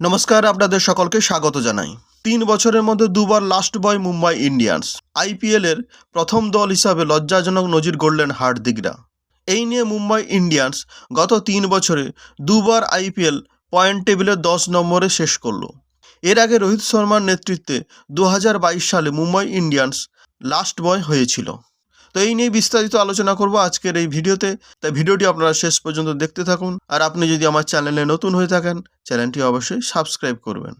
নমস্কার, আপনাদের সকলকে স্বাগত জানাই। ৩ বছরের মধ্যে দুবার লাস্ট বয় মুম্বাই ইন্ডিয়ান্স। আইপিএলের প্রথম দল হিসাবে লজ্জাজনক নজির গড়লেন হার্দিকরা। এই নিয়ে মুম্বাই ইন্ডিয়ান্স গত ৩ বছরে দুবার আইপিএল পয়েন্ট টেবিলে ১০ নম্বরে শেষ করল। এর আগে রোহিত শর্মার নেতৃত্বে ২০২২ সালে মুম্বাই ইন্ডিয়ান্স লাস্ট বয় হয়েছিল। তো এই নিয়ে বিস্তারিত আলোচনা করব আজকের এই ভিডিওতে, তাই ভিডিওটি আপনারা শেষ পর্যন্ত দেখতে থাকুন। আর আপনি যদি আমার চ্যানেলে নতুন হয়ে থাকেন, চ্যানেলটি অবশ্যই সাবস্ক্রাইব করবেন।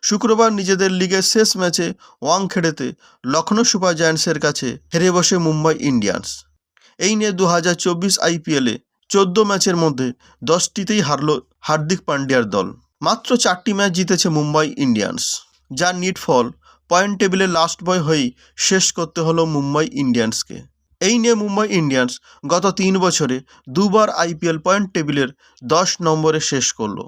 শুক্রবার নিজেদের লিগের শেষ ম্যাচে ওয়াংখেড়েতে লখনৌ সুপার জায়ান্টসের কাছে হেরে বসে মুম্বাই ইন্ডিয়ান্স। এই নিয়ে ২০২৪ আইপিএলে ১৪ ম্যাচের মধ্যে ১০টিতেই হারল হার্দিক পান্ডিয়ার দল। মাত্র ৪টি ম্যাচ জিতেছে মুম্বাই ইন্ডিয়ান্স, যার নিট ফল পয়েন্ট টেবিলে লাস্ট বয় হয়েই শেষ করতে হলো মুম্বাই ইন্ডিয়ান্সকে। এই নিয়ে মুম্বাই ইন্ডিয়ান্স গত ৩ বছরে দুবার আইপিএল পয়েন্ট টেবিলের ১০ নম্বরে শেষ করল।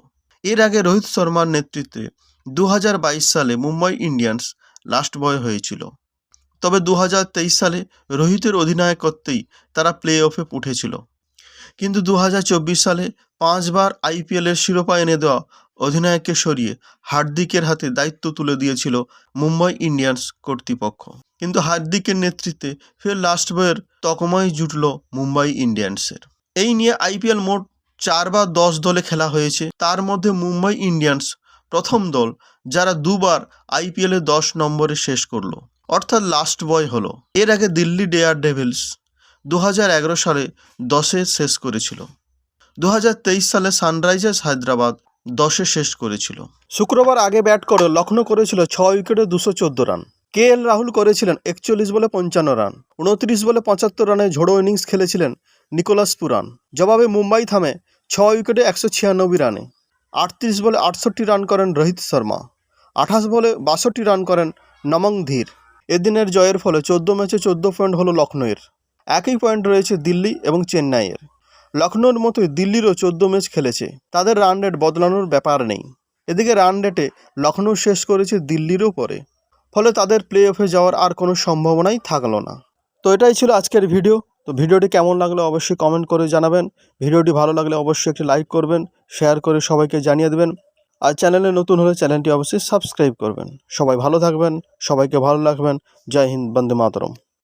এর আগে রোহিত শর্মার নেতৃত্বে ২০২২ সালে মুম্বাই ইন্ডিয়ান্স লাস্ট বয় হয়েছিল। তবে ২০২৩ সালে রোহিতের অধিনায়কত্বেই তারা প্লে অফে উঠেছিল। কিন্তু ২০২৪ সালে ৫ বার আইপিএলের শিরোপা এনে দেওয়া অধিনায়ককে সরিয়ে হার্দিকের হাতে দায়িত্ব তুলে দিয়েছিল মুম্বাই ইন্ডিয়ান্স কর্তৃপক্ষ। কিন্তু হার্দিকের নেতৃত্বে ফের লাস্ট বয়ের তকমাই জুটল মুম্বাই ইন্ডিয়ান্সের। এই নিয়ে আইপিএল মোট ৪ বা ১০ দলে খেলা হয়েছে, তার মধ্যে মুম্বাই ইন্ডিয়ান্স প্রথম দল যারা দুবার আইপিএলে ১০ নম্বরে শেষ করলো, অর্থাৎ লাস্ট বয় হলো। এর আগে দিল্লি ডেয়ার ডেভিলস ২০১১ সালে ১০-এ শেষ করেছিল। ২০২৩ সালে সানরাইজার্স হায়দ্রাবাদ ১০-এ শেষ করেছিল। শুক্রবার আগে ব্যাট করে লখনৌ করেছিল ৬ উইকেটে ২১৪ রান। কেএল রাহুল করেছিলেন ৪১ বলে ৫৫ রান। ২৯ বলে ৭৫ রানে ঝোড়ো ইনিংস খেলেছিলেন নিকোলাস পুরান। জবাবে মুম্বাই থামে ৬ উইকেটে ১৯৬ রানে। ৩৮ বলে ৬৮ রান করেন রোহিত শর্মা। ২৮ বলে ৬২ রান করেন নমং ধীর। এদিনের জয়ের ফলে ১৪ ম্যাচে ১৪ পয়েন্ট হলো লখনৌয়ের। একই পয়েন্ট রয়েছে দিল্লি এবং চেন্নাইয়ের। লখনৌর মতোই দিল্লিরও ১৪ ম্যাচ খেলেছে, তাদের রান রেট বদলানোর ব্যাপার নেই। এদিকে রান রেটে লখনৌ শেষ করেছে দিল্লিরও পরে, ফলে তাদের প্লে অফে যাওয়ার আর কোনো সম্ভাবনাই থাকলো না। তো এটাই ছিল আজকের ভিডিও। তো ভিডিওটি কেমন লাগলো অবশ্যই কমেন্ট করে জানাবেন। ভিডিওটি ভালো লাগলে অবশ্যই একটি লাইক করবেন, শেয়ার করে সবাইকে জানিয়ে দেবেন। আর চ্যানেলে নতুন হলে চ্যানেলটি অবশ্যই সাবস্ক্রাইব করবেন। সবাই ভালো থাকবেন, সবাইকে ভালো রাখবেন। জয় হিন্দ, বন্দে মাতরম।